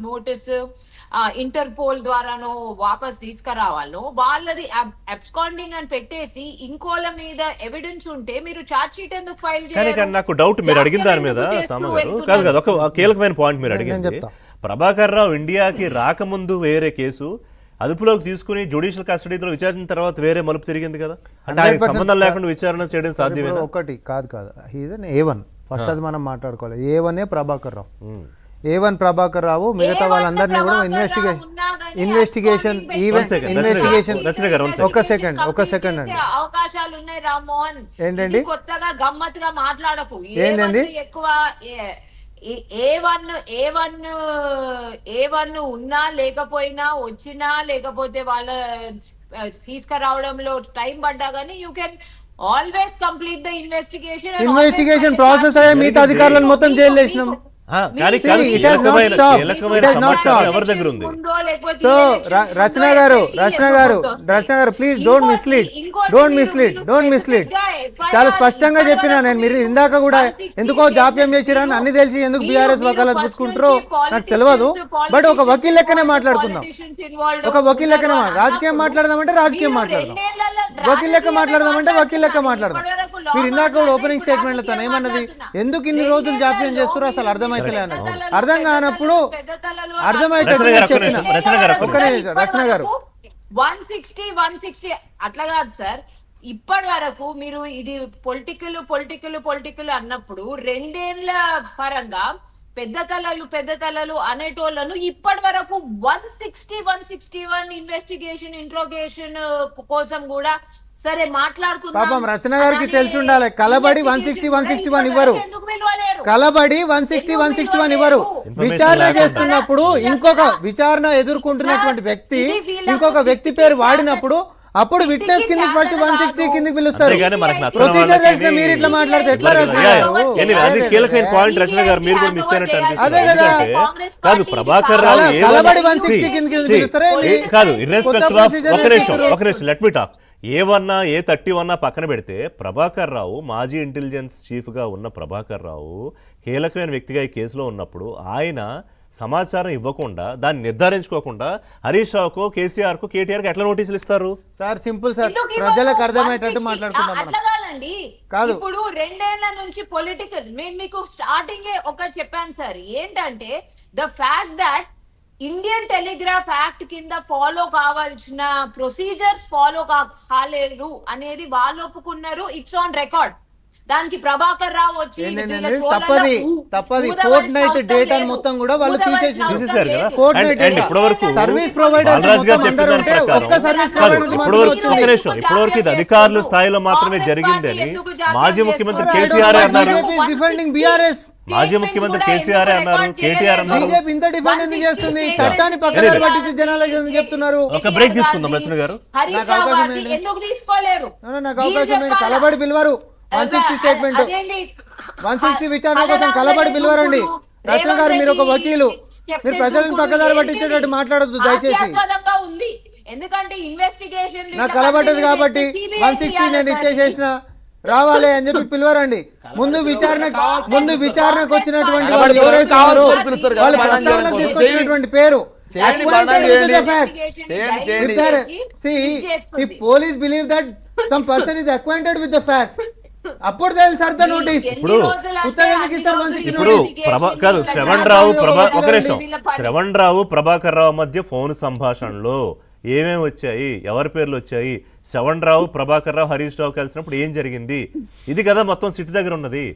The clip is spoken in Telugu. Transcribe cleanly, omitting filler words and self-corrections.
నోటీస్ ఇంటర్పోల్ ద్వారానో వాపస్ తీసుకురావాలో వాళ్ళది అబ్స్కాండింగ్ అని పెట్టేసి ఇంకోల మీద ఎవిడెన్స్ ఉంటే మీరు చార్జ్ షీట్ ఎందుకు ఫైల్ కానీ చేయాలి? నాకు డౌట్ మీరు అడిగిన దాని మీద సామ గారు కాదు కాదు ఒక కీలకమైన పాయింట్ మీరు అడిగింది. ప్రభాకర్ రావు ఇండియాకి రాకముందు వేరే కేసు అదుపులోకి తీసుకుని జ్యుడిషియల్ కస్టడీలో విచారించిన తర్వాత వేరే మలుపు తిరిగింది కదా, అంటే ఆయన సంబంధం లేకుండా విచారణ చేయడం సాధ్యమేనా? ఒకటి కాదు హీజ్ అన్ A1 ఫస్ట్ అది మనం మాట్లాడుకోవాలి. A1 ప్రభాకర్ రావు, A1 ప్రభాకర్ రావు, మిగతా వాళ్ళందరినీ కూడా ఇన్వెస్టిగేషన్ ఒక సెకండ్ అండి. అవకాశాలు ఉన్నాయి రామ్మోహన్. ఏంటండి కొత్తగా గమ్మత్తుగా మాట్లాడకు. ఏంటండి ఎక్కువ ఏ1 ఉన్నా లేకపోయినా వచ్చినా లేకపోతే వాళ్ళ తీసుకురావడంలో టైం పడ్డా గానీ you can always complete the investigation process అయ్యే మిగతా అధికారులను మొత్తం జైలు వేసినాం. ఎవరి దగ్గర ఉంది? సో రచన గారు ప్లీజ్ డోంట్ మిస్లీడ్. చాలా స్పష్టంగా చెప్పినా నేను. మీరు ఇందాక కూడా ఎందుకో జాప్యం చేసిరని అన్ని తెలిసి ఎందుకు బీఆర్ఎస్ వకాలత్ పుచ్చుకుంటారో నాకు తెలియదు. బట్ ఒక వకీల్ లెక్కనే మాట్లాడుకుందాం. రాజకీయం మాట్లాడదామంటే రాజకీయం మాట్లాడదాం, వకీల్ లెక్క మాట్లాడదామంటే వకీల్ లెక్క మాట్లాడదాం. మీరు ఇందాక కూడా ఓపెనింగ్ స్టేట్మెంట్ తను ఏమన్నది, ఎందుకు ఇన్ని రోజులు జాప్యం చేస్తారో అసలు అర్థమైతలే అన్నది. అర్థం కానప్పుడు అర్థమయ్యేటట్టు చెప్పిన రచన గారు 160 అట్లా కాదు సార్. ఇప్పటి వరకు మీరు ఇది పొలిటికల్ అన్నప్పుడు 2 ఏళ్ల పరంగా పెద్ద తలలు అనేటోళ్లను ఇప్పటి వరకు 161 ఇన్వెస్టిగేషన్ ఇంట్రోగేషన్ కోసం కూడా సరే మాట్లాడుకుందాం. పాపం రచన గారికి తెలిసి ఉండాలి. కలబడి 161 ఇవ్వరు, కలబడి 161 ఇవ్వరు. విచారణ చేస్తున్నప్పుడు ఇంకొక విచారణ ఎదుర్కొంటున్నటువంటి వ్యక్తి ఇంకొక వ్యక్తి పేరు వాడినప్పుడు అప్పుడు విట్నెస్ కిందకి ఫస్ట్ 160 కిందకి పిలుస్తారు. ప్రొసీజర్ తెలిసిన మీరు ఇట్లా మాట్లాడితే ఎట్లా రచన గారు? అదే కదా, కాదు ప్రభాకర్ రావు కలబడి 160 కిందకి పిలుస్తారే కాదు. ఒక నిమిషం లెట్ మీ టాక్. A31 పక్కన పెడితే ప్రభాకర్ రావు మాజీ ఇంటెలిజెన్స్ చీఫ్గా ఉన్న ప్రభాకర్ రావు కీలకమైన వ్యక్తిగా ఈ కేసులో ఉన్నప్పుడు ఆయన సమాచారం ఇవ్వకుండా దాన్ని నిర్ధారించుకోకుండా హరీష్ రావుకు, కేసీఆర్ కు, కేటీఆర్ కు ఎట్లా నోటీసులు ఇస్తారు? సార్ సింపుల్ సార్, ప్రజలకు అర్థమయ్యేటట్టు మాట్లాడుకుందాం. కాదు ఇప్పుడు 2 ఏళ్ల నుంచి పొలిటికల్ నేను మీకు స్టార్టింగ్ ఒకటి చెప్పాను సార్. ఏంటంటే the fact that Indian telegraph act కింద ఫాలో కావాల్సిన ప్రొసీజర్స్ ఫాలో కాలేదు అనేది వాళ్ళు ఒప్పుకున్నారు. It's on record. దానికి ప్రభాకర్ రావు వచ్చి తప్పది ఫోర్ట్ నైట్ డేటా మొత్తం కూడా వాళ్ళు తీసేసారు. సర్వీస్ ప్రొవైడర్స్ ఇప్పటివరకు ఇది అధికారుల స్థాయిలో మాత్రమే జరిగిందని మాజీ ముఖ్యమంత్రి కేసీఆర్ అన్నారు. మాజీ ముఖ్యమంత్రి కేసీఆర్ అన్నారు, కేటీఆర్ అన్నారు. బీజేపీ ఇంత డిఫెండ్ ఎందుకు చేస్తుంది? చట్టాన్ని పక్కన పట్టించి జనాలకు ఎందుకు చెప్తున్నారు? ఒక బ్రేక్ తీసుకుందాం రచన గారు. నాకు అవకాశం ఏంటి? కలబడి పిలవరు. 160 స్టేట్మెంట్ 160 విచారణ కోసం కలబడి పిలవరండి. రచన గారు మీరు ఒక వకీలు, మీరు ప్రజలను పక్కదారి పట్టించేటట్టు మాట్లాడద్దు దయచేసి. ఎందుకంటే ఇన్వెస్టిగేషన్ నాకు కలబడ్డది కాబట్టి 160 నేను ఇచ్చేసేసిన రావాలి అని చెప్పి పిలవరండి. ముందు విచారణకు వచ్చినటువంటి వాళ్ళు ఎవరైతే ఉన్నారో వాళ్ళు ప్రస్తావనకు తీసుకొచ్చినటువంటి పేరు acquainted with the facts. If police believe that some person is acquainted with the facts, అప్పుడు తెలుసు అర్థం నోటీస్. ఇప్పుడు కాదు శ్రవణ్ రావు ప్రభాకర్ రావు మధ్య ఫోన్ సంభాషణలో ఏమేమి వచ్చాయి, ఎవరి పేర్లు వచ్చాయి, శ్రవణ్ రావు ప్రభాకర్ రావు హరీష్ రావు కలిసినప్పుడు ఏం జరిగింది, ఇది కదా మొత్తం సిట్ దగ్గర ఉన్నది.